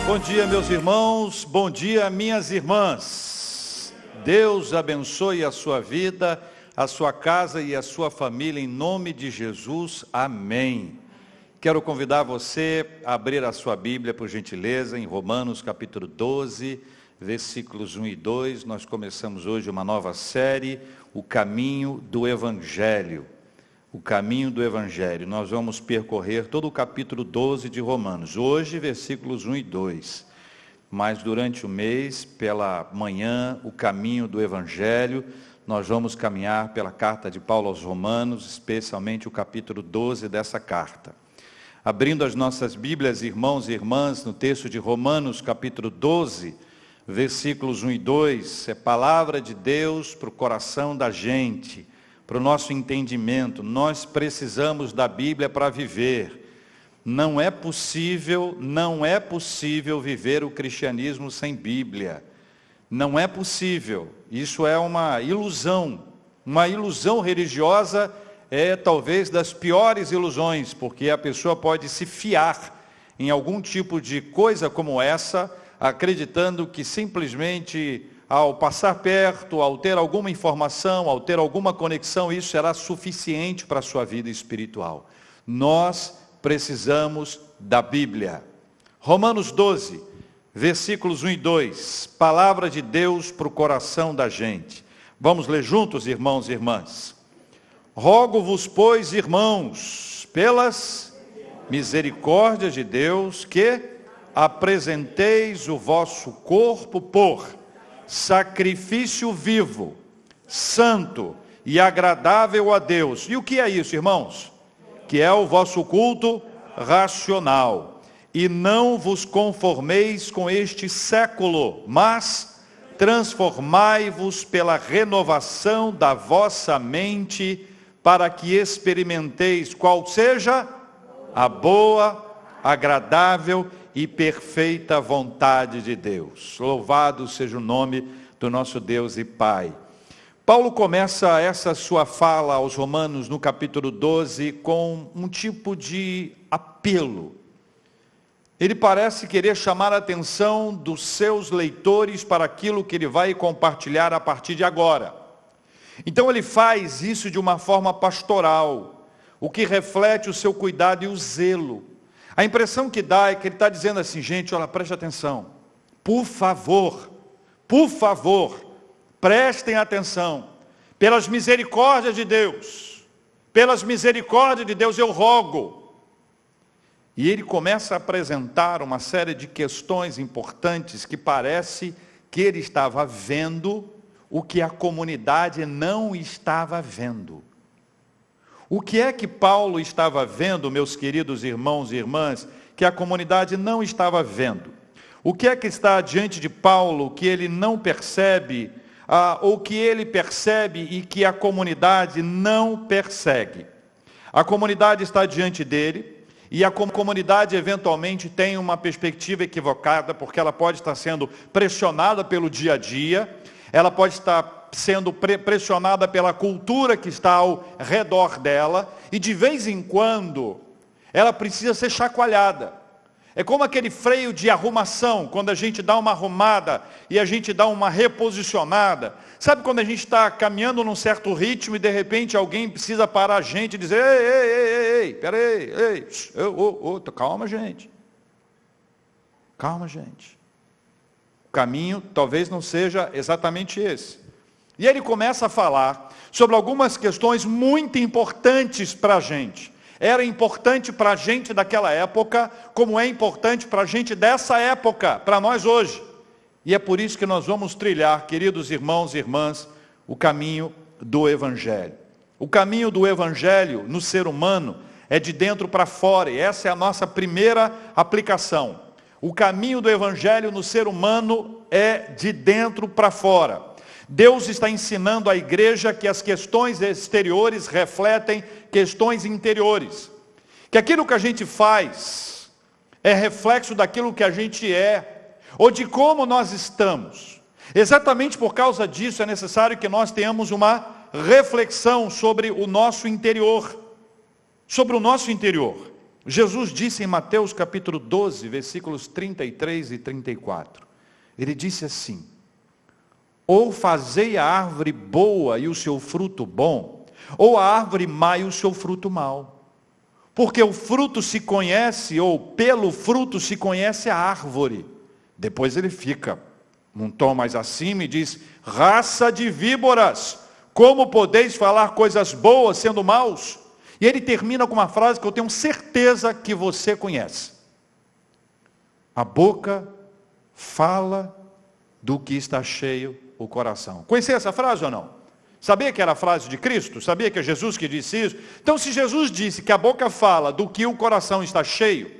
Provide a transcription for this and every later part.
Bom dia, meus irmãos, bom dia, minhas irmãs. Deus abençoe a sua vida, a sua casa e a sua família, em nome de Jesus, amém. Quero convidar você a abrir a sua Bíblia, por gentileza, em Romanos capítulo 12, versículos 1 e 2. Nós começamos hoje uma nova série, o caminho do Evangelho. O caminho do Evangelho. Nós vamos percorrer todo o capítulo 12 de Romanos. Hoje, versículos 1 e 2. Mas durante o mês, pela manhã, o caminho do Evangelho, nós vamos caminhar pela carta de Paulo aos Romanos, especialmente o capítulo 12 dessa carta. Abrindo as nossas Bíblias, irmãos e irmãs, no texto de Romanos, capítulo 12, versículos 1 e 2, é palavra de Deus para o coração da gente, para o nosso entendimento. Nós precisamos da Bíblia para viver. Não é possível viver o cristianismo sem Bíblia. Não é possível. Isso é uma ilusão religiosa, é talvez das piores ilusões, porque a pessoa pode se fiar em algum tipo de coisa como essa, acreditando que simplesmente ao passar perto, ao ter alguma informação, ao ter alguma conexão, isso será suficiente para a sua vida espiritual. Nós precisamos da Bíblia. Romanos 12, versículos 1 e 2, palavra de Deus para o coração da gente. Vamos ler juntos, irmãos e irmãs. Rogo-vos, pois, irmãos, pelas misericórdias de Deus, que apresenteis o vosso corpo por sacrifício vivo, santo e agradável a Deus. E o que é isso, irmãos? Que é o vosso culto racional. E não vos conformeis com este século, mas transformai-vos pela renovação da vossa mente, para que experimenteis qual seja a boa, agradável e perfeita vontade de Deus. Louvado seja o nome do nosso Deus e Pai. Paulo começa essa sua fala aos Romanos no capítulo 12 com um tipo de apelo. Ele parece querer chamar a atenção dos seus leitores para aquilo que ele vai compartilhar a partir de agora. Então ele faz isso de uma forma pastoral, o que reflete o seu cuidado e o zelo. A impressão que dá é que ele está dizendo assim, gente, olha, preste atenção. Por favor, prestem atenção. Pelas misericórdias de Deus, eu rogo. E ele começa a apresentar uma série de questões importantes que parece que ele estava vendo o que a comunidade não estava vendo. O que é que Paulo estava vendo, meus queridos irmãos e irmãs, que a comunidade não estava vendo? O que é que está diante de Paulo que ele não percebe, ou que ele percebe e que a comunidade não persegue? A comunidade está diante dele, e a comunidade eventualmente tem uma perspectiva equivocada, porque ela pode estar sendo pressionada pelo dia a dia, ela pode estar sendo pressionada pela cultura que está ao redor dela, e de vez em quando, ela precisa ser chacoalhada. É como aquele freio de arrumação, quando a gente dá uma arrumada e a gente dá uma reposicionada. Sabe quando a gente está caminhando num certo ritmo e de repente alguém precisa parar a gente e dizer, ei, peraí, calma gente. Calma gente. O caminho talvez não seja exatamente esse. E ele começa a falar sobre algumas questões muito importantes para a gente. Era importante para a gente daquela época, como é importante para a gente dessa época, para nós hoje. E é por isso que nós vamos trilhar, queridos irmãos e irmãs, o caminho do Evangelho. O caminho do Evangelho no ser humano é de dentro para fora, e essa é a nossa primeira aplicação. O caminho do Evangelho no ser humano é de dentro para fora. Deus está ensinando à igreja que as questões exteriores refletem questões interiores. Que aquilo que a gente faz é reflexo daquilo que a gente é, ou de como nós estamos. Exatamente por causa disso é necessário que nós tenhamos uma reflexão sobre o nosso interior. Sobre o nosso interior. Jesus disse em Mateus capítulo 12, versículos 33 e 34. Ele disse assim: ou fazei a árvore boa e o seu fruto bom, ou a árvore má e o seu fruto mau. Porque o fruto se conhece, ou pelo fruto se conhece a árvore. Depois ele fica num tom mais acima e diz: raça de víboras, como podeis falar coisas boas sendo maus? E ele termina com uma frase que eu tenho certeza que você conhece: a boca fala do que está cheio o coração. Conhecia essa frase ou não? Sabia que era a frase de Cristo? Sabia que é Jesus que disse isso? Então, se Jesus disse que a boca fala do que o coração está cheio,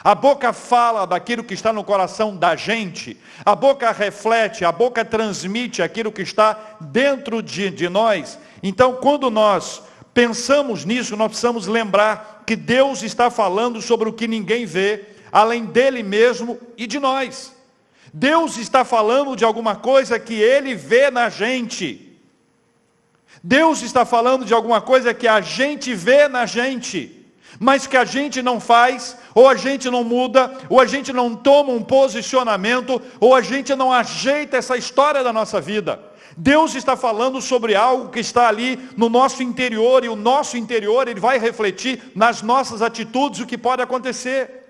a boca fala daquilo que está no coração da gente, a boca reflete, a boca transmite aquilo que está dentro de nós. Então, quando nós pensamos nisso, nós precisamos lembrar que Deus está falando sobre o que ninguém vê, além dele mesmo e de nós. Deus está falando de alguma coisa que Ele vê na gente. Deus está falando de alguma coisa que a gente vê na gente, mas que a gente não faz, ou a gente não muda, ou a gente não toma um posicionamento, ou a gente não ajeita essa história da nossa vida. Deus está falando sobre algo que está ali no nosso interior, e o nosso interior ele vai refletir nas nossas atitudes o que pode acontecer.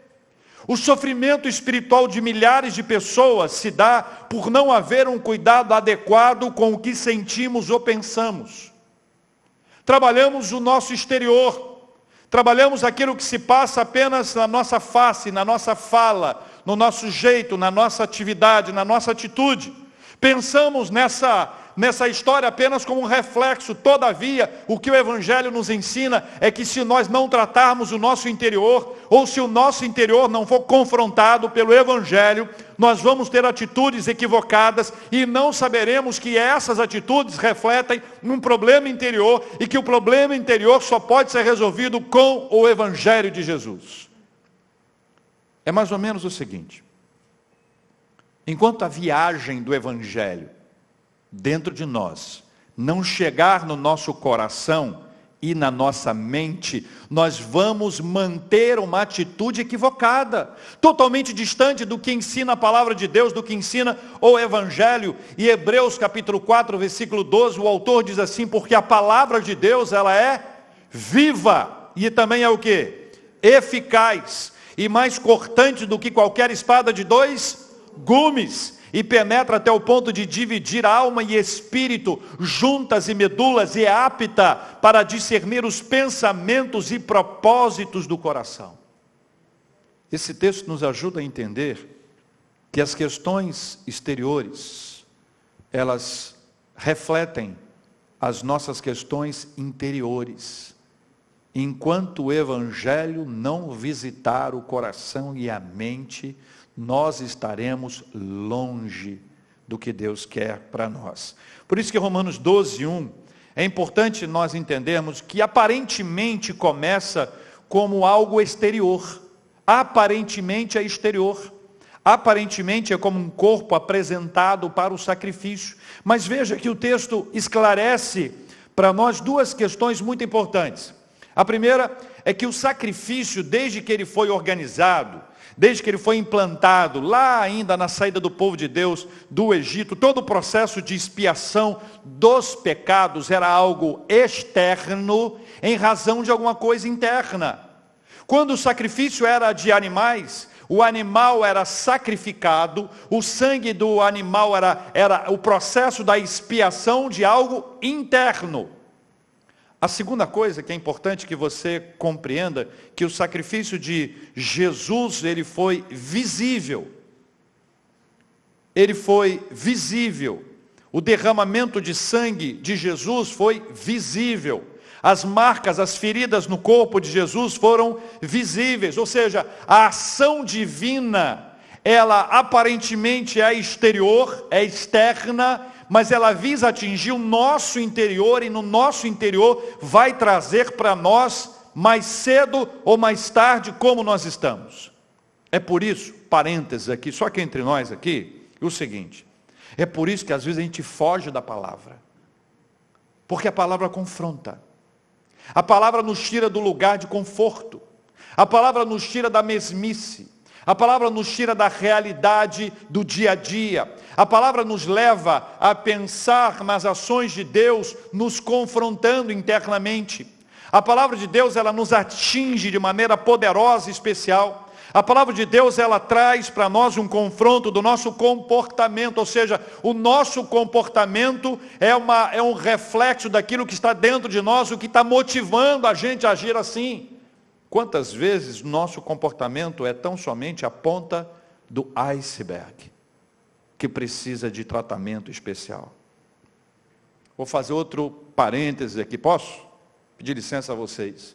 O sofrimento espiritual de milhares de pessoas se dá por não haver um cuidado adequado com o que sentimos ou pensamos. Trabalhamos o nosso exterior, trabalhamos aquilo que se passa apenas na nossa face, na nossa fala, no nosso jeito, na nossa atividade, na nossa atitude. Pensamos nessa história apenas como um reflexo. Todavia, o que o Evangelho nos ensina é que se nós não tratarmos o nosso interior, ou se o nosso interior não for confrontado pelo Evangelho, nós vamos ter atitudes equivocadas e não saberemos que essas atitudes refletem um problema interior e que o problema interior só pode ser resolvido com o Evangelho de Jesus. É mais ou menos o seguinte: enquanto a viagem do Evangelho dentro de nós não chegar no nosso coração e na nossa mente, nós vamos manter uma atitude equivocada, totalmente distante do que ensina a palavra de Deus, do que ensina o Evangelho. E Hebreus capítulo 4, versículo 12, o autor diz assim: porque a palavra de Deus, ela é viva, e também é o quê? Eficaz, e mais cortante do que qualquer espada de dois gumes, e penetra até o ponto de dividir alma e espírito, juntas e medulas, e é apta para discernir os pensamentos e propósitos do coração. Esse texto nos ajuda a entender que as questões exteriores, elas refletem as nossas questões interiores. Enquanto o Evangelho não visitar o coração e a mente, nós estaremos longe do que Deus quer para nós. Por isso que Romanos 12, 1, é importante nós entendermos que aparentemente começa como algo exterior. Aparentemente é exterior. Aparentemente é como um corpo apresentado para o sacrifício. Mas veja que o texto esclarece para nós duas questões muito importantes. A primeira é que o sacrifício, desde que ele foi organizado, desde que ele foi implantado, lá ainda na saída do povo de Deus do Egito, todo o processo de expiação dos pecados era algo externo em razão de alguma coisa interna. Quando o sacrifício era de animais, o animal era sacrificado, o sangue do animal era o processo da expiação de algo interno. A segunda coisa que é importante que você compreenda, que o sacrifício de Jesus, ele foi visível. Ele foi visível. O derramamento de sangue de Jesus foi visível. As marcas, as feridas no corpo de Jesus foram visíveis. Ou seja, a ação divina, ela aparentemente é exterior, é externa, mas ela visa atingir o nosso interior, e no nosso interior vai trazer para nós, mais cedo ou mais tarde, como nós estamos. É por isso, parênteses aqui, só que entre nós aqui, o seguinte: é por isso que às vezes a gente foge da palavra, porque a palavra confronta, a palavra nos tira do lugar de conforto, A palavra nos tira da mesmice. A palavra nos tira da realidade do dia a dia. A palavra nos leva a pensar nas ações de Deus, nos confrontando internamente. A palavra de Deus, ela nos atinge de maneira poderosa e especial. A palavra de Deus, ela traz para nós um confronto do nosso comportamento, ou seja, o nosso comportamento é um reflexo daquilo que está dentro de nós, o que está motivando a gente a agir assim. Quantas vezes nosso comportamento é tão somente a ponta do iceberg, que precisa de tratamento especial. Vou fazer outro parêntese aqui, posso? Pedir licença a vocês.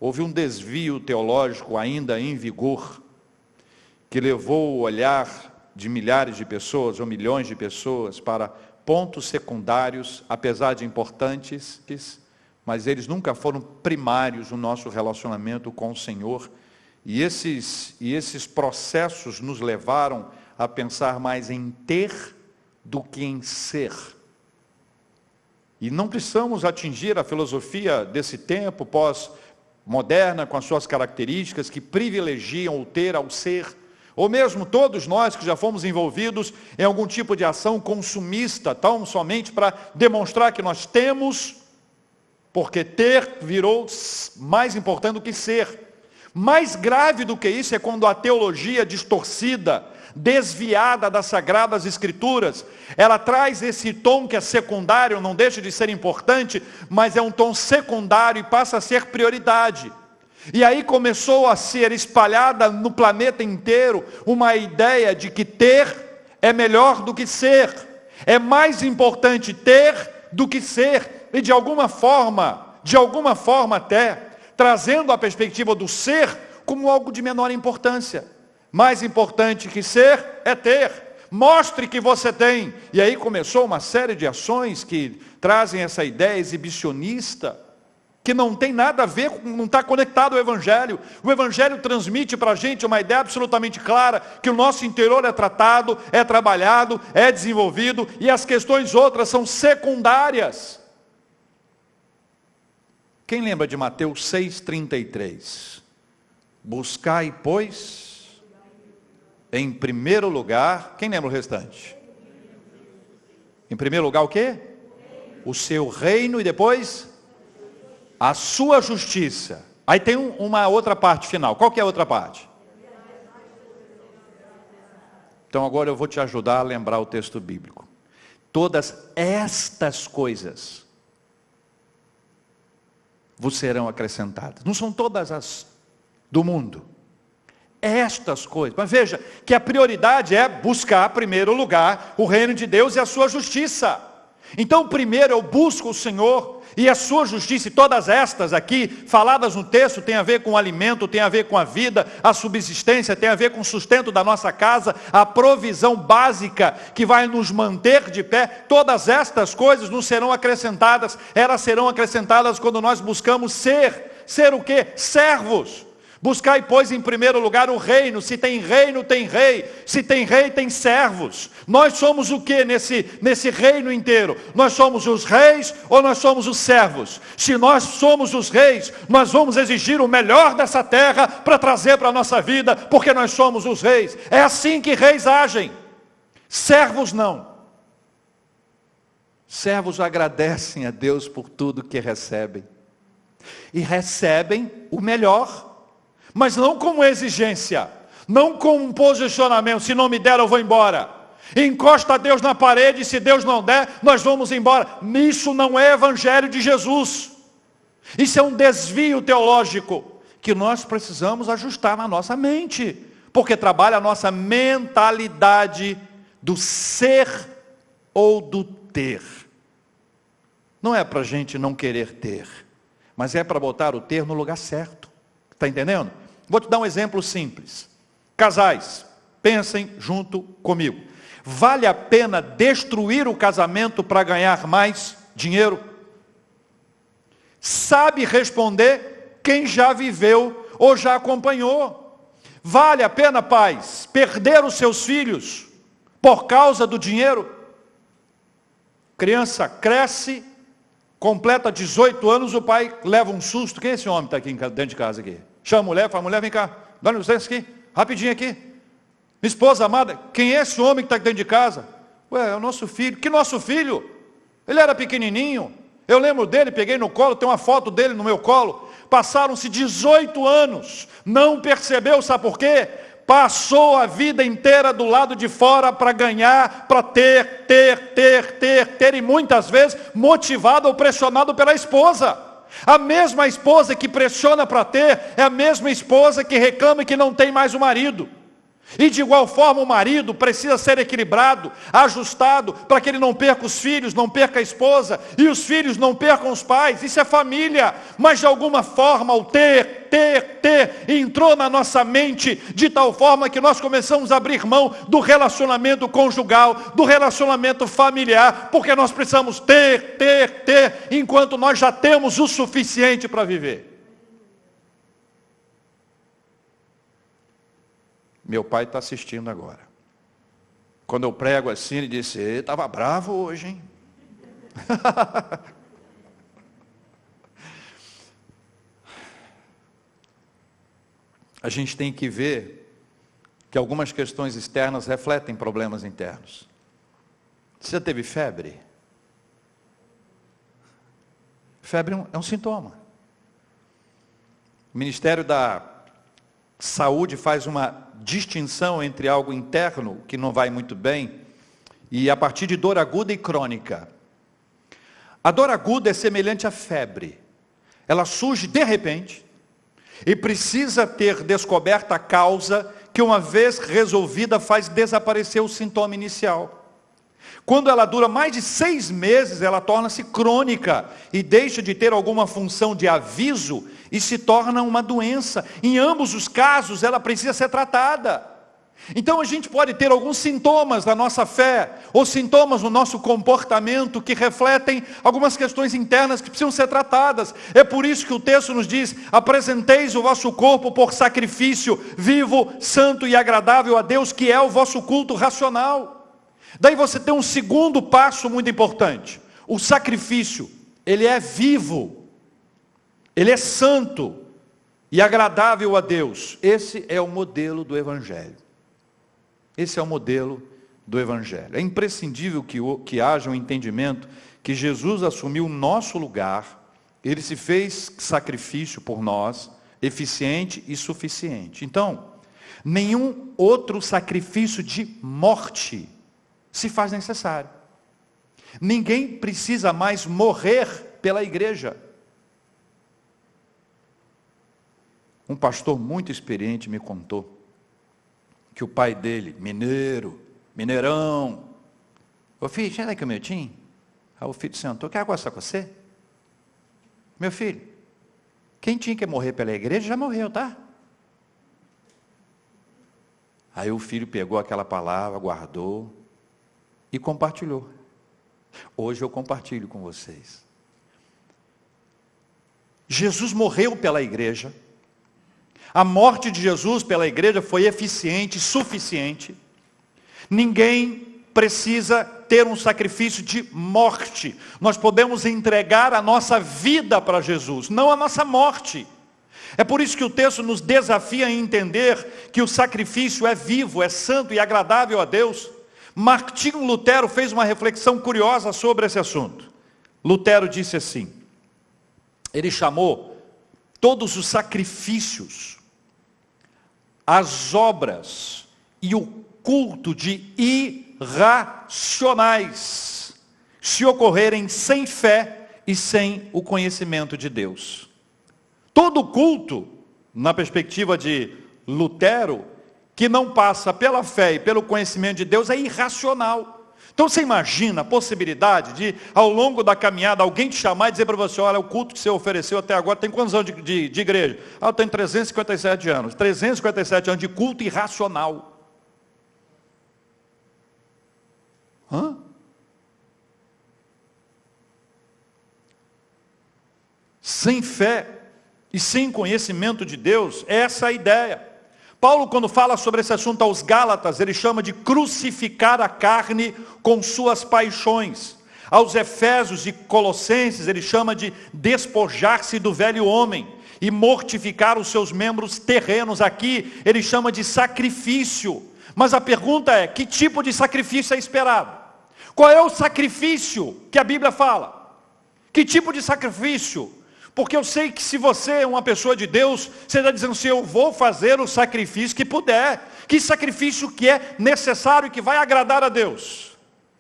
Houve um desvio teológico ainda em vigor, que levou o olhar de milhares de pessoas, ou milhões de pessoas, para pontos secundários, apesar de importantes, mas eles nunca foram primários no nosso relacionamento com o Senhor. E esses processos nos levaram a pensar mais em ter do que em ser. E não precisamos atingir a filosofia desse tempo pós-moderna, com as suas características, que privilegiam o ter ao ser. Ou mesmo todos nós que já fomos envolvidos em algum tipo de ação consumista, tão somente para demonstrar que nós temos, porque ter virou mais importante do que ser. Mais grave do que isso é quando a teologia distorcida, desviada das Sagradas Escrituras, ela traz esse tom que é secundário, não deixa de ser importante, mas é um tom secundário e passa a ser prioridade. E aí começou a ser espalhada no planeta inteiro uma ideia de que ter é melhor do que ser. É mais importante ter do que ser. E de alguma forma até, trazendo a perspectiva do ser como algo de menor importância. Mais importante que ser é ter. Mostre que você tem. E aí começou uma série de ações que trazem essa ideia exibicionista, que não tem nada a ver, não está conectado ao Evangelho. O Evangelho transmite para a gente uma ideia absolutamente clara, que o nosso interior é tratado, é trabalhado, é desenvolvido, e as questões outras são secundárias. Quem lembra de Mateus 6,33? Buscai, pois, em primeiro lugar, quem lembra o restante? Em primeiro lugar o quê? O seu reino e depois a sua justiça. Aí tem uma outra parte final. Qual que é a outra parte? Então agora eu vou te ajudar a lembrar o texto bíblico. Todas estas coisas vos serão acrescentadas. Não são todas as do mundo. Estas coisas. Mas veja que a prioridade é buscar, em primeiro lugar, o reino de Deus e a sua justiça. Então, primeiro eu busco o Senhor e a sua justiça, e todas estas aqui, faladas no texto, tem a ver com o alimento, tem a ver com a vida, a subsistência, tem a ver com o sustento da nossa casa, a provisão básica que vai nos manter de pé. Todas estas coisas nos serão acrescentadas, elas serão acrescentadas quando nós buscamos ser o quê? Servos. Buscai, pois, em primeiro lugar o reino. Se tem reino, tem rei. Se tem rei, tem servos. Nós somos o que nesse reino inteiro? Nós somos os reis ou nós somos os servos? Se nós somos os reis, nós vamos exigir o melhor dessa terra para trazer para a nossa vida, porque nós somos os reis. É assim que reis agem. Servos não. Servos agradecem a Deus por tudo que recebem. E recebem o melhor. Mas não como exigência, não como um posicionamento, se não me der eu vou embora. Encosta Deus na parede, se Deus não der, nós vamos embora. Isso não é evangelho de Jesus. Isso é um desvio teológico, que nós precisamos ajustar na nossa mente, porque trabalha a nossa mentalidade do ser ou do ter. Não é para a gente não querer ter, mas é para botar o ter no lugar certo. Está entendendo? Vou te dar um exemplo simples. Casais, pensem junto comigo. Vale a pena destruir o casamento para ganhar mais dinheiro? Sabe responder quem já viveu ou já acompanhou. Vale a pena, pais, perder os seus filhos por causa do dinheiro? Criança cresce, completa 18 anos, o pai leva um susto. Quem é esse homem que está aqui dentro de casa aqui? Chama a mulher, fala, mulher, vem cá, dá licença aqui, rapidinho aqui. Minha esposa amada, quem é esse homem que está aqui dentro de casa? Ué, é o nosso filho. Que nosso filho? Ele era pequenininho. Eu lembro dele, peguei no colo, tem uma foto dele no meu colo. Passaram-se 18 anos. Não percebeu, sabe por quê? Passou a vida inteira do lado de fora para ganhar, para ter, e muitas vezes motivado ou pressionado pela esposa. A mesma esposa que pressiona para ter, é a mesma esposa que reclama que não tem mais o marido. E de igual forma o marido precisa ser equilibrado, ajustado, para que ele não perca os filhos, não perca a esposa, e os filhos não percam os pais. Isso é família. Mas de alguma forma o ter, entrou na nossa mente de tal forma que nós começamos a abrir mão do relacionamento conjugal, do relacionamento familiar, porque nós precisamos ter, enquanto nós já temos o suficiente para viver. Meu pai está assistindo agora. Quando eu prego assim, ele disse, estava bravo hoje, hein? A gente tem que ver que algumas questões externas refletem problemas internos. Você já teve febre? Febre é um sintoma. O Ministério da Saúde faz uma distinção entre algo interno, que não vai muito bem, e a partir de dor aguda e crônica. A dor aguda é semelhante à febre. Ela surge de repente, e precisa ter descoberta a causa, que uma vez resolvida faz desaparecer o sintoma inicial. Quando ela dura mais de 6 meses, ela torna-se crônica e deixa de ter alguma função de aviso e se torna uma doença. Em ambos os casos, ela precisa ser tratada. Então a gente pode ter alguns sintomas da nossa fé, ou sintomas no nosso comportamento que refletem algumas questões internas que precisam ser tratadas. É por isso que o texto nos diz, apresenteis o vosso corpo por sacrifício vivo, santo e agradável a Deus, que é o vosso culto racional. Daí você tem um segundo passo muito importante. O sacrifício, ele é vivo, ele é santo e agradável a Deus. Esse é o modelo do Evangelho. Esse é o modelo do Evangelho. É imprescindível que haja um entendimento que Jesus assumiu o nosso lugar, ele se fez sacrifício por nós, eficiente e suficiente. Então, nenhum outro sacrifício de morte se faz necessário. Ninguém precisa mais morrer pela igreja. Um pastor muito experiente me contou que o pai dele, mineirão, ô filho, chega aqui um minutinho. Aí o filho sentou, quer conversar com você? Meu filho, quem tinha que morrer pela igreja já morreu, tá? Aí o filho pegou aquela palavra, guardou e compartilhou. Hoje eu compartilho com vocês. Jesus morreu pela igreja. A morte de Jesus pela igreja foi eficiente, suficiente. Ninguém precisa ter um sacrifício de morte. Nós podemos entregar a nossa vida para Jesus, não a nossa morte. É por isso que o texto nos desafia a entender que o sacrifício é vivo, é santo e agradável a Deus. Martinho Lutero fez uma reflexão curiosa sobre esse assunto. Lutero disse assim, ele chamou todos os sacrifícios, as obras e o culto de irracionais, se ocorrerem sem fé e sem o conhecimento de Deus. Todo culto, na perspectiva de Lutero, que não passa pela fé e pelo conhecimento de Deus, é irracional. Então você imagina a possibilidade de, ao longo da caminhada, alguém te chamar e dizer para você, olha, o culto que você ofereceu até agora, tem quantos anos de igreja? Eu tenho 357 anos. 357 anos de culto irracional. Hã? Sem fé e sem conhecimento de Deus, essa é a ideia. Paulo, quando fala sobre esse assunto aos Gálatas, ele chama de crucificar a carne com suas paixões. Aos Efésios e Colossenses, ele chama de despojar-se do velho homem. e mortificar os seus membros terrenos. Aqui ele chama de sacrifício. Mas a pergunta é, que tipo de sacrifício é esperado? Qual é o sacrifício que a Bíblia fala? Que tipo de sacrifício? Porque eu sei que se você é uma pessoa de Deus, você está dizendo assim, eu vou fazer o sacrifício que puder. Que sacrifício que é necessário e que vai agradar a Deus?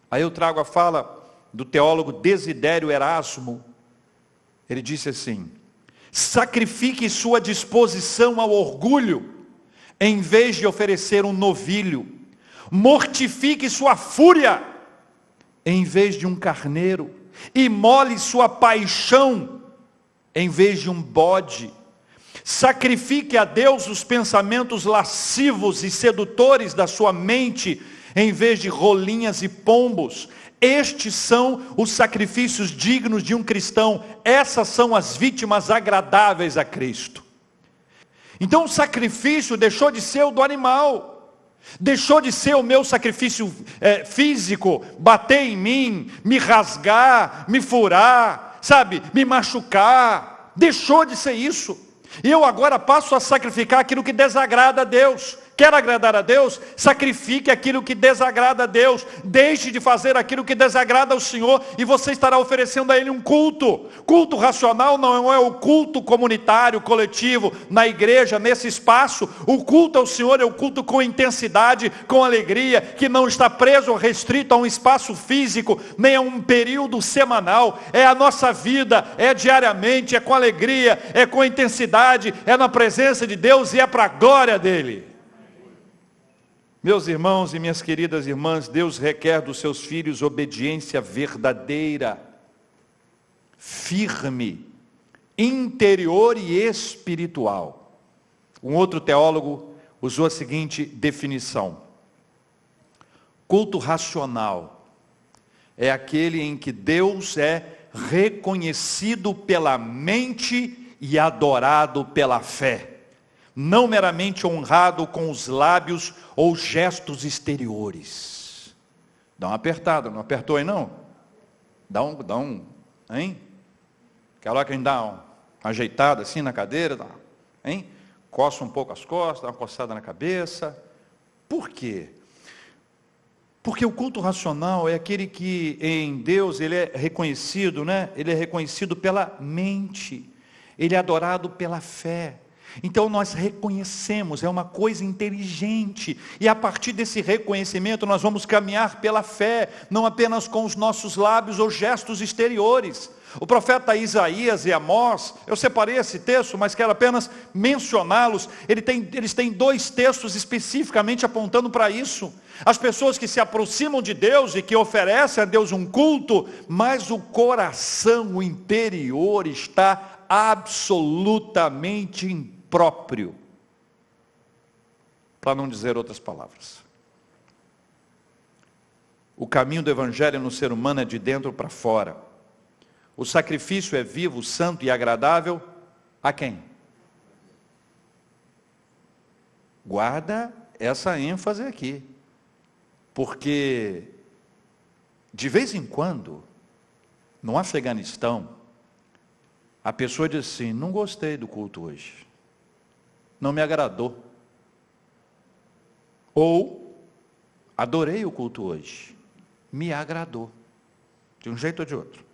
Aí eu trago a fala do teólogo Desidério Erasmo. Ele disse assim, sacrifique sua disposição ao orgulho, em vez de oferecer um novilho. Mortifique sua fúria, em vez de um carneiro. Imole sua paixão, em vez de um bode. Sacrifique a Deus os pensamentos lascivos e sedutores da sua mente, em vez de rolinhas e pombos. Estes são os sacrifícios dignos de um cristão. Essas são as vítimas agradáveis a Cristo. Então o sacrifício deixou de ser o do animal. Deixou de ser o meu sacrifício físico, bater em mim, me rasgar, me furar, sabe, me machucar. Deixou de ser isso. E eu agora passo a sacrificar aquilo que desagrada a Deus. Quer agradar a Deus? Sacrifique aquilo que desagrada a Deus. Deixe de fazer aquilo que desagrada ao Senhor e você estará oferecendo a Ele um culto. Culto racional não é o culto comunitário, coletivo, na igreja, nesse espaço. O culto ao Senhor é o culto com intensidade, com alegria, que não está preso ou restrito a um espaço físico, nem a um período semanal. É a nossa vida, é diariamente, é com alegria, é com intensidade, é na presença de Deus e é para a glória dEle. Meus irmãos e minhas queridas irmãs, Deus requer dos seus filhos obediência verdadeira, firme, interior e espiritual. Um outro teólogo usou a seguinte definição: culto racional é aquele em que Deus é reconhecido pela mente e adorado pela fé, não meramente honrado com os lábios ou gestos exteriores. Dá uma apertada, não apertou aí não? Dá um, hein? Aquela hora que a gente dá uma ajeitada assim na cadeira, hein? Coça um pouco as costas, dá uma coçada na cabeça. Por quê? Porque o culto racional é aquele que em Deus ele é reconhecido, né? Ele é reconhecido pela mente, ele é adorado pela fé. Então nós reconhecemos, é uma coisa inteligente, e a partir desse reconhecimento nós vamos caminhar pela fé, não apenas com os nossos lábios ou gestos exteriores. O profeta Isaías e Amós, eu separei esse texto, mas quero apenas mencioná-los. Eles têm dois textos especificamente apontando para isso. As pessoas que se aproximam de Deus e que oferecem a Deus um culto, mas o coração, o interior está absolutamente impróprio, para não dizer outras palavras. O caminho do evangelho no ser humano é de dentro para fora. O sacrifício é vivo, santo e agradável a quem? Guarda essa ênfase aqui, porque de vez em quando, no Afeganistão, a pessoa diz assim, não gostei do culto hoje, não me agradou. Ou, adorei o culto hoje, me agradou, de um jeito ou de outro.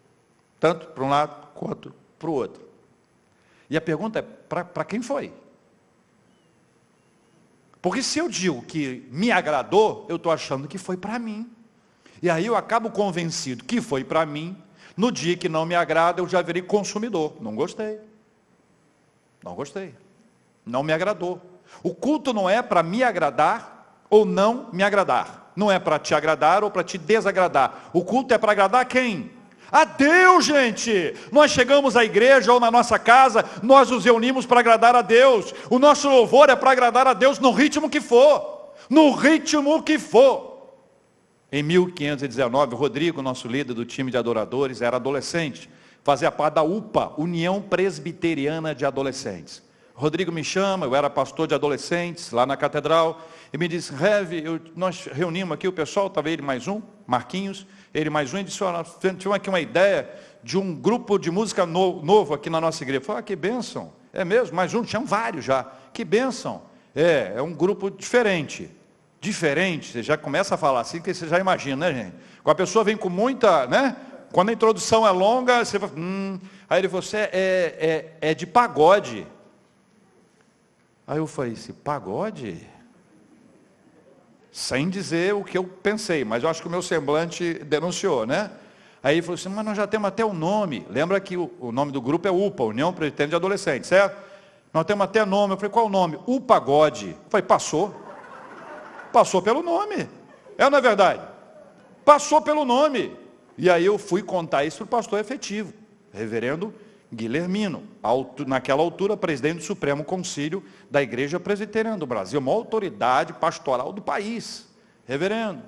Tanto para um lado, quanto para o outro. E a pergunta é, para quem foi? Porque se eu digo que me agradou, eu estou achando que foi para mim. E aí eu acabo convencido que foi para mim. No dia que não me agrada, eu já virei consumidor. Não gostei. Não gostei. Não me agradou. O culto não é para me agradar ou não me agradar. Não é para te agradar ou para te desagradar. O culto é para agradar quem? A Deus, gente. Nós chegamos à igreja ou na nossa casa, nós nos reunimos para agradar a Deus. O nosso louvor é para agradar a Deus no ritmo que for. No ritmo que for. Em 1519, Rodrigo, nosso líder do time de adoradores, era adolescente. Fazia parte da UPA, União Presbiteriana de Adolescentes. Rodrigo me chama, eu era pastor de adolescentes lá na catedral, e me disse, Rev, nós reunimos aqui o pessoal, estava ele mais um, Marquinhos, ele mais um, e disse, olha, tivemos aqui uma ideia de um grupo de música novo aqui na nossa igreja. Eu falei, que bênção, É mesmo? Mais um? Tinham vários já. Que bênção. É um grupo diferente. Diferente, você já começa a falar assim, que você já imagina, né, gente? Quando a pessoa vem com muita, né? Quando a introdução é longa, você fala, aí ele falou, você é de pagode. Aí eu falei, esse pagode? Sem dizer o que eu pensei, mas eu acho que o meu semblante denunciou, né? Aí ele falou assim, mas nós já temos até o nome. Lembra que o nome do grupo é UPA, União Presbiteriana de Adolescentes, certo? Nós temos até nome. Eu falei, qual o nome? O Pagode. Eu falei, Passou pelo nome. É ou não é verdade? Passou pelo nome. E aí eu fui contar isso para o pastor efetivo, reverendo Guilhermino, naquela altura, presidente do Supremo Concílio da Igreja Presbiteriana do Brasil, uma autoridade pastoral do país. Reverendo,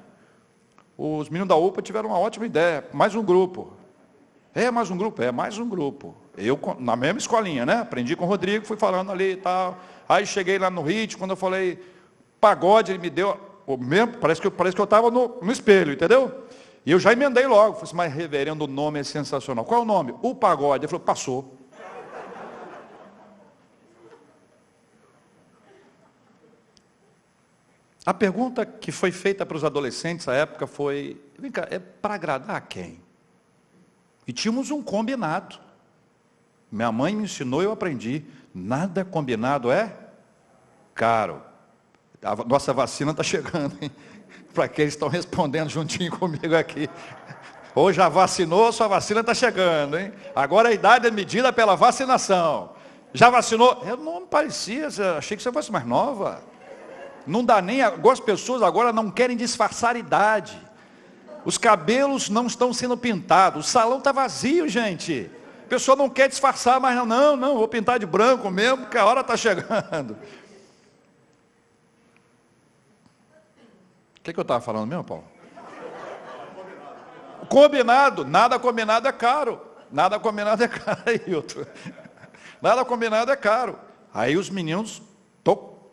os meninos da UPA tiveram uma ótima ideia, mais um grupo. Mais um grupo. Eu, na mesma escolinha, né? Aprendi com o Rodrigo, fui falando ali e tal. Aí cheguei lá no ritmo, quando eu falei pagode, ele me deu o mesmo, parece que eu estava no espelho, entendeu? E eu já emendei logo, falei assim, mas reverendo, o nome é sensacional. Qual é o nome? O Pagode. Ele falou, passou. A pergunta que foi feita para os adolescentes à época foi, vem cá, é para agradar a quem? E tínhamos um combinado. Minha mãe me ensinou e eu aprendi. Nada combinado é caro. A nossa vacina está chegando, hein? Para quem estão respondendo juntinho comigo aqui. Ou já vacinou, sua vacina está chegando, hein? Agora a idade é medida pela vacinação. Já vacinou? Eu não me parecia, achei que você fosse mais nova. Não dá nem, algumas pessoas agora não querem disfarçar a idade. Os cabelos não estão sendo pintados, o salão está vazio, gente. A pessoa não quer disfarçar, mas não, vou pintar de branco mesmo, porque a hora está chegando. O que eu estava falando mesmo, Paulo? Combinado, nada combinado é caro. Nada combinado é caro, Ailton. Nada combinado é caro. Aí os meninos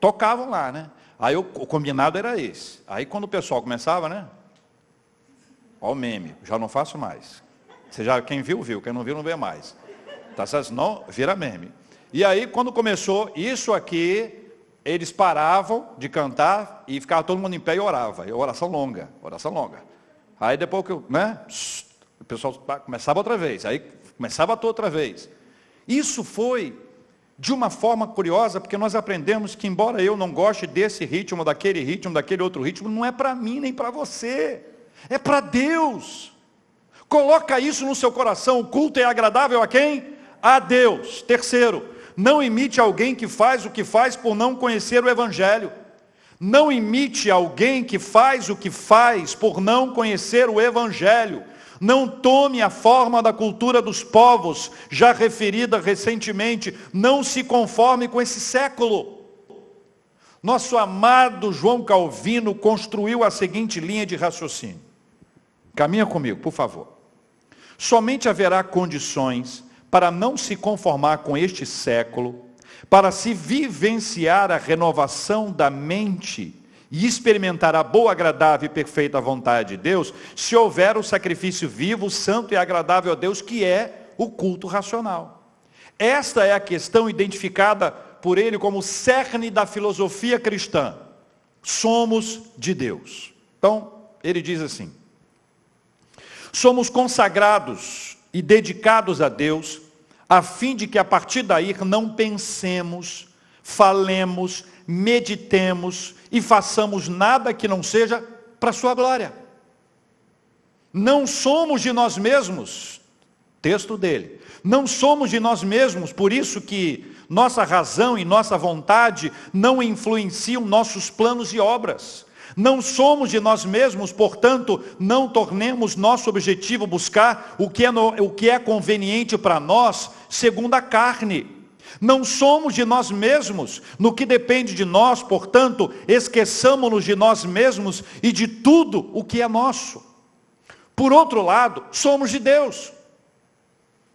tocavam lá, né? Aí o combinado era esse. Aí quando o pessoal começava, né? Olha o meme, já não faço mais. Quem viu, quem não viu, não vê mais. Tá certo? Não, vira meme. E aí quando começou isso aqui, eles paravam de cantar e ficava todo mundo em pé e orava. Oração longa. Aí depois que o pessoal começava outra vez. Aí começava outra vez. Isso foi de uma forma curiosa, porque nós aprendemos que, embora eu não goste desse ritmo, daquele outro ritmo, não é para mim nem para você. É para Deus. Coloca isso no seu coração. O culto é agradável a quem? A Deus. Terceiro, não imite alguém que faz o que faz por não conhecer o Evangelho. Não imite alguém que faz o que faz por não conhecer o Evangelho. Não tome a forma da cultura dos povos, já referida recentemente. Não se conforme com esse século. Nosso amado João Calvino construiu a seguinte linha de raciocínio. Caminha comigo, por favor. Somente haverá condições para não se conformar com este século, para se vivenciar a renovação da mente e experimentar a boa, agradável e perfeita vontade de Deus, se houver o sacrifício vivo, santo e agradável a Deus, que é o culto racional. Esta é a questão identificada por ele como cerne da filosofia cristã. Somos de Deus. Então, ele diz assim, somos consagrados e dedicados a Deus, a fim de que a partir daí não pensemos, falemos, meditemos e façamos nada que não seja para a sua glória. Não somos de nós mesmos, texto dele, não somos de nós mesmos, por isso que nossa razão e nossa vontade não influenciam nossos planos e obras. Não somos de nós mesmos, portanto, não tornemos nosso objetivo buscar o que é conveniente para nós, segundo a carne. Não somos de nós mesmos, no que depende de nós, portanto, esqueçamo-nos de nós mesmos e de tudo o que é nosso. Por outro lado, somos de Deus.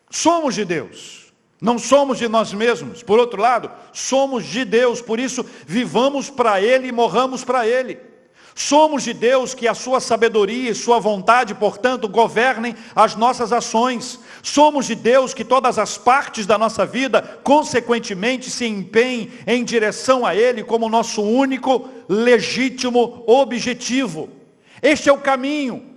Somos de Deus. Não somos de nós mesmos. Por outro lado, somos de Deus, por isso vivamos para Ele e morramos para Ele. Somos de Deus, que a sua sabedoria e sua vontade, portanto, governem as nossas ações. Somos de Deus, que todas as partes da nossa vida, consequentemente, se empenhem em direção a Ele como nosso único, legítimo objetivo. Este é o caminho.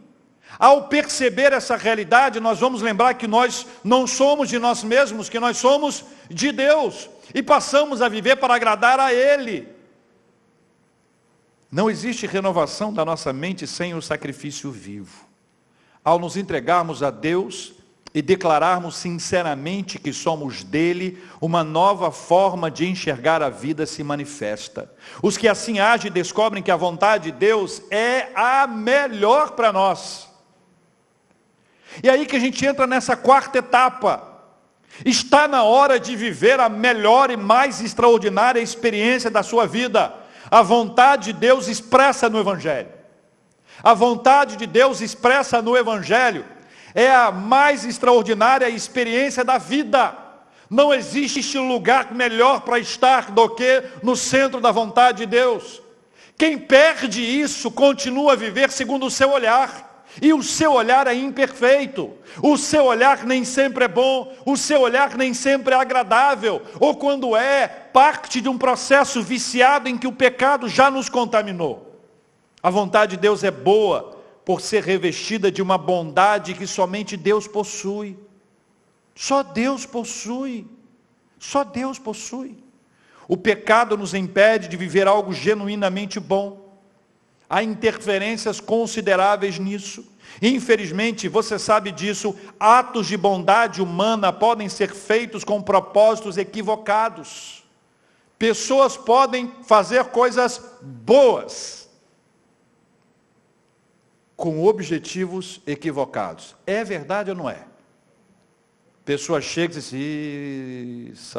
Ao perceber essa realidade, nós vamos lembrar que nós não somos de nós mesmos, que nós somos de Deus. E passamos a viver para agradar a Ele. Não existe renovação da nossa mente sem o sacrifício vivo. Ao nos entregarmos a Deus e declararmos sinceramente que somos dele, uma nova forma de enxergar a vida se manifesta. Os que assim agem descobrem que a vontade de Deus é a melhor para nós. E aí que a gente entra nessa quarta etapa. Está na hora de viver a melhor e mais extraordinária experiência da sua vida. A vontade de Deus expressa no Evangelho. A vontade de Deus expressa no Evangelho é a mais extraordinária experiência da vida. Não existe lugar melhor para estar do que no centro da vontade de Deus. Quem perde isso continua a viver segundo o seu olhar. E o seu olhar é imperfeito, o seu olhar nem sempre é bom, o seu olhar nem sempre é agradável, ou quando é, parte de um processo viciado em que o pecado já nos contaminou. A vontade de Deus é boa, por ser revestida de uma bondade que somente Deus possui. Só Deus possui, só Deus possui. O pecado nos impede de viver algo genuinamente bom. Há interferências consideráveis nisso. Infelizmente, você sabe disso, atos de bondade humana podem ser feitos com propósitos equivocados. Pessoas podem fazer coisas boas com objetivos equivocados. É verdade ou não é? Pessoa chega e diz, isso,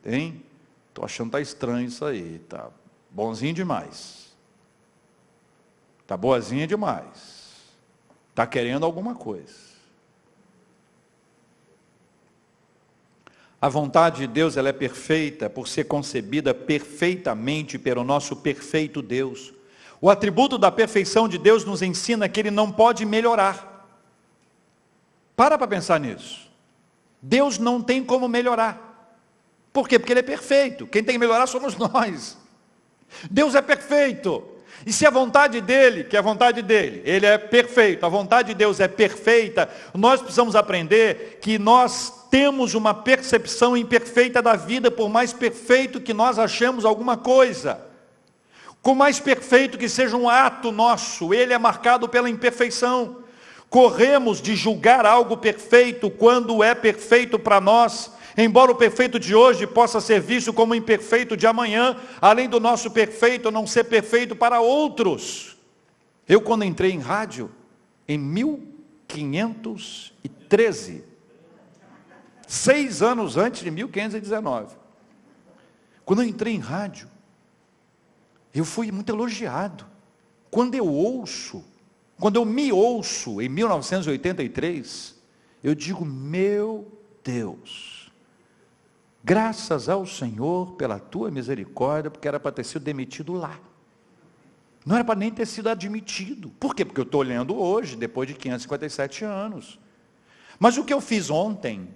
hein? Estou achando que está estranho isso aí, tá bonzinho demais. Está boazinha demais. Está querendo alguma coisa. A vontade de Deus, ela é perfeita por ser concebida perfeitamente pelo nosso perfeito Deus. O atributo da perfeição de Deus nos ensina que Ele não pode melhorar. Para pensar nisso. Deus não tem como melhorar. Por quê? Porque Ele é perfeito. Quem tem que melhorar somos nós. Deus é perfeito. E se a vontade dele, que é a vontade dele, ele é perfeito, a vontade de Deus é perfeita, nós precisamos aprender que nós temos uma percepção imperfeita da vida, por mais perfeito que nós achemos alguma coisa. Por mais perfeito que seja um ato nosso, ele é marcado pela imperfeição. Corremos de julgar algo perfeito quando é perfeito para nós, embora o perfeito de hoje possa ser visto como imperfeito de amanhã, além do nosso perfeito não ser perfeito para outros. Eu, quando entrei em rádio, em 1513, 6 anos antes de 1519, quando eu entrei em rádio, eu fui muito elogiado. Quando eu me ouço em 1983, eu digo, meu Deus, graças ao Senhor pela tua misericórdia, porque era para ter sido demitido lá. Não era para nem ter sido admitido. Por quê? Porque eu estou olhando hoje, depois de 557 anos. Mas o que eu fiz ontem,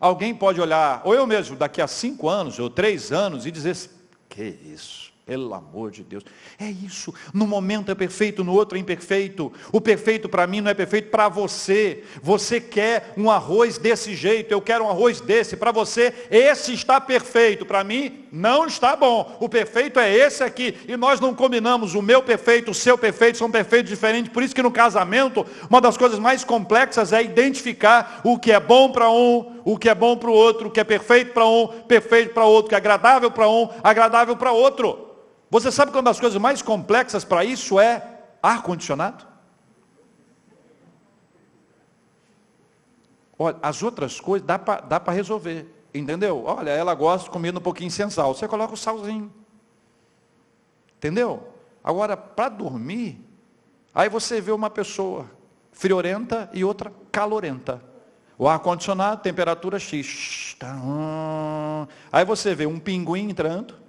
alguém pode olhar, ou eu mesmo, daqui a 5 anos, ou 3 anos, e dizer assim, que isso? Pelo amor de Deus, é isso, no momento é perfeito, no outro é imperfeito, o perfeito para mim não é perfeito para você, você quer um arroz desse jeito, eu quero um arroz desse, para você esse está perfeito, para mim não está bom, o perfeito é esse aqui, e nós não combinamos, o meu perfeito, o seu perfeito, são perfeitos diferentes, por isso que no casamento, uma das coisas mais complexas é identificar o que é bom para um, o que é bom para o outro, o que é perfeito para um, perfeito para outro, o que é agradável para um, agradável para outro. Você sabe que uma das coisas mais complexas para isso é ar-condicionado? Olha, as outras coisas dá para resolver, entendeu? Olha, ela gosta de comida um pouquinho sem sal, você coloca o salzinho, entendeu? Agora, para dormir, aí você vê uma pessoa friorenta e outra calorenta. O ar-condicionado, temperatura X. Aí você vê um pinguim entrando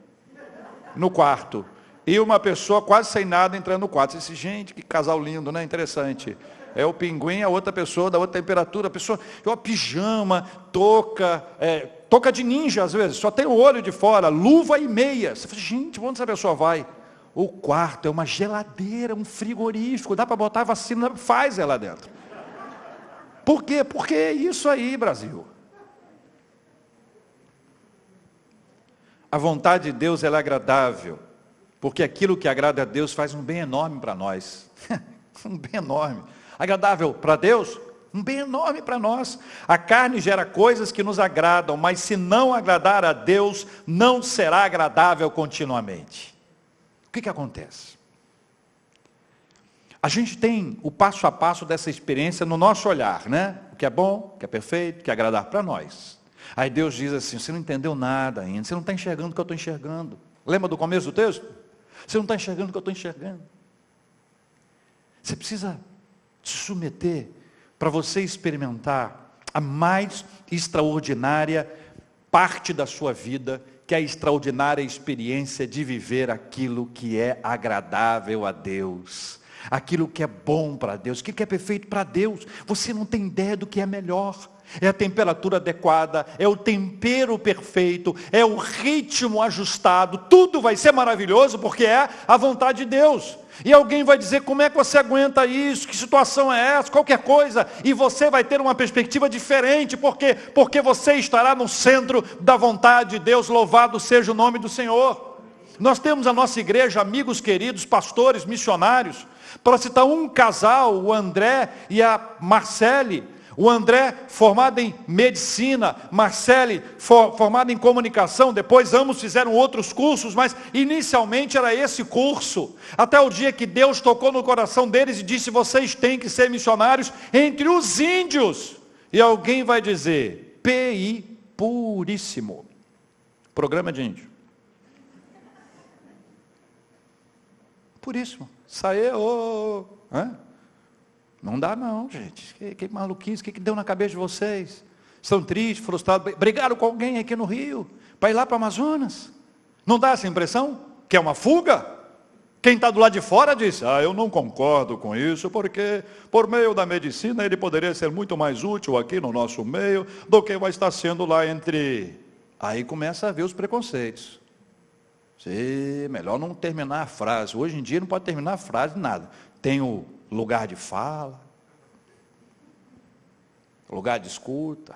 no quarto e uma pessoa quase sem nada entrando no quarto. Eu disse, gente, que casal lindo, né? Interessante. É o pinguim, a outra pessoa da outra temperatura, a pessoa, pijama, touca de ninja às vezes, só tem o olho de fora, luva e meia. Você fala, gente, onde essa pessoa vai? O quarto é uma geladeira, um frigorífico, dá para botar a vacina, faz ela dentro. Por quê? Porque é isso aí, Brasil. A vontade de Deus ela é agradável, porque aquilo que agrada a Deus faz um bem enorme para nós. Um bem enorme. Agradável para Deus, um bem enorme para nós. A carne gera coisas que nos agradam, mas se não agradar a Deus, não será agradável continuamente. O que acontece? A gente tem o passo a passo dessa experiência no nosso olhar, né? O que é bom, o que é perfeito, o que é agradar para nós. Aí Deus diz assim, você não entendeu nada ainda, você não está enxergando o que eu estou enxergando. Lembra do começo do texto? Você não está enxergando o que eu estou enxergando. Você precisa se submeter para você experimentar a mais extraordinária parte da sua vida, que é a extraordinária experiência de viver aquilo que é agradável a Deus, aquilo que é bom para Deus, aquilo que é perfeito para Deus. Você não tem ideia do que é melhor. É a temperatura adequada, é o tempero perfeito, é o ritmo ajustado, tudo vai ser maravilhoso porque é a vontade de Deus. E alguém vai dizer, como é que você aguenta isso, que situação é essa, qualquer coisa, e você vai ter uma perspectiva diferente, porque você estará no centro da vontade de Deus, louvado seja o nome do Senhor. Nós temos a nossa igreja, amigos queridos, pastores, missionários, para citar um casal, o André e a Marcele. O André, formado em medicina, Marcele, formado em comunicação, depois ambos fizeram outros cursos, mas inicialmente era esse curso, até o dia que Deus tocou no coração deles e disse, vocês têm que ser missionários entre os índios. E alguém vai dizer, PI puríssimo, programa de índio. Puríssimo, saiu, não dá não, gente. Que maluquice, que deu na cabeça de vocês? Estão tristes, frustrados, brigaram com alguém aqui no Rio, para ir lá para o Amazonas. Não dá essa impressão? Que é uma fuga? Quem está do lado de fora diz, eu não concordo com isso, porque por meio da medicina ele poderia ser muito mais útil aqui no nosso meio, do que vai estar sendo lá entre... Aí começa a ver os preconceitos. Melhor não terminar a frase. Hoje em dia não pode terminar a frase, nada. Tem o lugar de fala, lugar de escuta.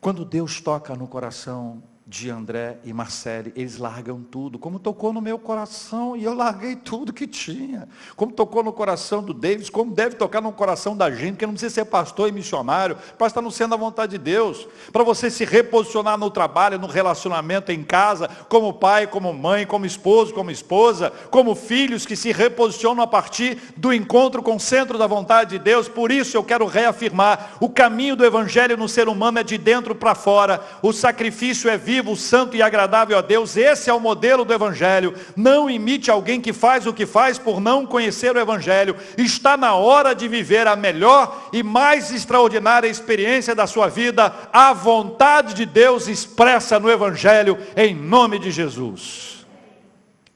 Quando Deus toca no coração de André e Marcele, eles largam tudo, como tocou no meu coração, e eu larguei tudo que tinha, como tocou no coração do Davis, como deve tocar no coração da gente, que não precisa ser pastor e missionário, para estar no centro da vontade de Deus, para você se reposicionar no trabalho, no relacionamento em casa, como pai, como mãe, como esposo, como esposa, como filhos que se reposicionam a partir do encontro com o centro da vontade de Deus. Por isso eu quero reafirmar, o caminho do evangelho no ser humano é de dentro para fora, o sacrifício é vivo, santo e agradável a Deus. Esse é o modelo do evangelho. Não imite alguém que faz o que faz por não conhecer o evangelho. Está na hora de viver a melhor e mais extraordinária experiência da sua vida, a vontade de Deus expressa no evangelho, em nome de Jesus.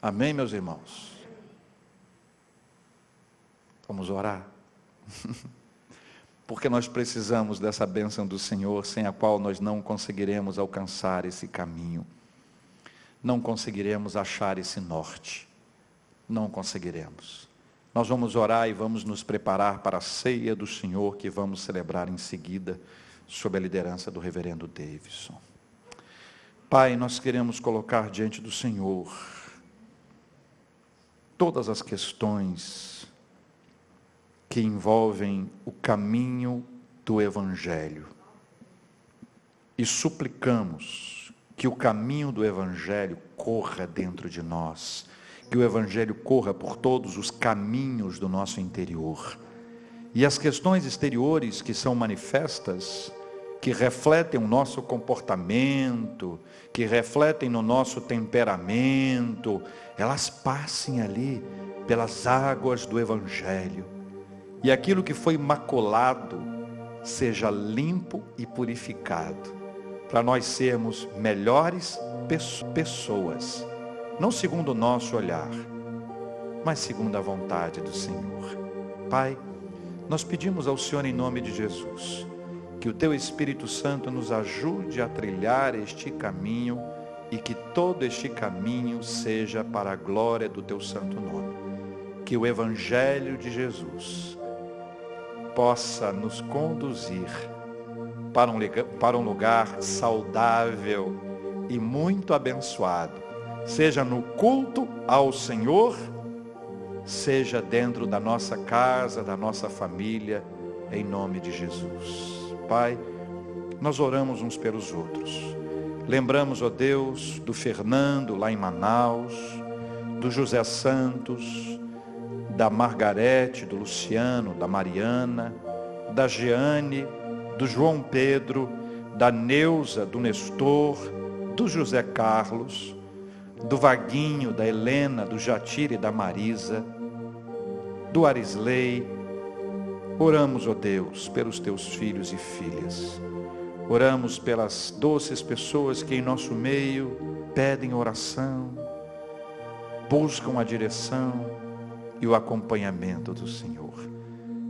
Amém, meus irmãos? Vamos orar. Porque nós precisamos dessa bênção do Senhor, sem a qual nós não conseguiremos alcançar esse caminho, não conseguiremos achar esse norte, não conseguiremos. Nós vamos orar e vamos nos preparar para a ceia do Senhor, que vamos celebrar em seguida, sob a liderança do reverendo Davidson. Pai, nós queremos colocar diante do Senhor todas as questões que envolvem o caminho do evangelho. E suplicamos que o caminho do evangelho corra dentro de nós, que o evangelho corra por todos os caminhos do nosso interior. E as questões exteriores que são manifestas, que refletem o nosso comportamento, que refletem no nosso temperamento, elas passem ali pelas águas do evangelho. E aquilo que foi maculado seja limpo e purificado, para nós sermos melhores pessoas, não segundo o nosso olhar, mas segundo a vontade do Senhor. Pai, nós pedimos ao Senhor em nome de Jesus, que o Teu Espírito Santo nos ajude a trilhar este caminho e que todo este caminho seja para a glória do Teu santo nome. Que o Evangelho de Jesus possa nos conduzir para um lugar saudável e muito abençoado, seja no culto ao Senhor, seja dentro da nossa casa, da nossa família, em nome de Jesus. Pai, nós oramos uns pelos outros. Lembramos, ó Deus, do Fernando lá em Manaus, do José Santos, da Margarete, do Luciano, da Mariana, da Jeane, do João Pedro, da Neuza, do Nestor, do José Carlos, do Vaguinho, da Helena, do Jatire e da Marisa, do Arisley. Oramos, ó Deus, pelos Teus filhos e filhas. Oramos pelas doces pessoas que em nosso meio pedem oração, buscam a direção e o acompanhamento do Senhor.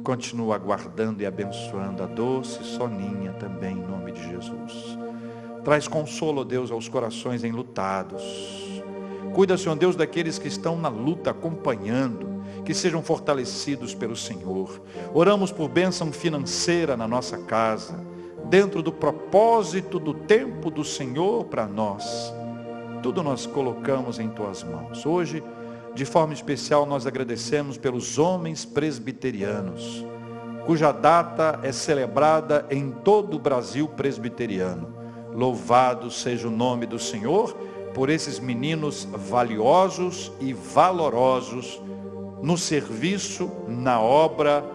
Continua aguardando e abençoando a doce Soninha também, em nome de Jesus. Traz consolo, ó Deus, aos corações enlutados. Cuida, Senhor Deus, daqueles que estão na luta acompanhando, que sejam fortalecidos pelo Senhor. Oramos por bênção financeira na nossa casa, dentro do propósito do tempo do Senhor para nós. Tudo nós colocamos em Tuas mãos. Hoje, de forma especial, nós agradecemos pelos homens presbiterianos, cuja data é celebrada em todo o Brasil presbiteriano. Louvado seja o nome do Senhor por esses meninos valiosos e valorosos no serviço, na obra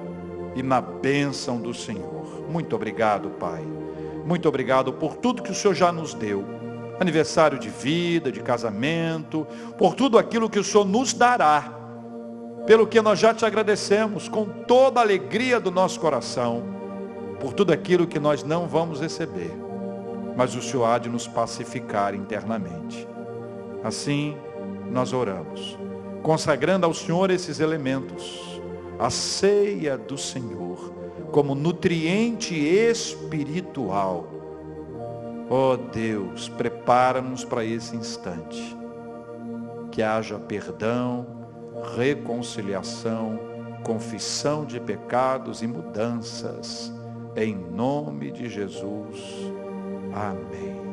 e na bênção do Senhor. Muito obrigado, Pai. Muito obrigado por tudo que o Senhor já nos deu. Aniversário de vida, de casamento, por tudo aquilo que o Senhor nos dará. Pelo que nós já te agradecemos com toda a alegria do nosso coração. Por tudo aquilo que nós não vamos receber. Mas o Senhor há de nos pacificar internamente. Assim, nós oramos, consagrando ao Senhor esses elementos, a ceia do Senhor, como nutriente espiritual. Ó Deus, prepara-nos para esse instante, que haja perdão, reconciliação, confissão de pecados e mudanças, em nome de Jesus. Amém.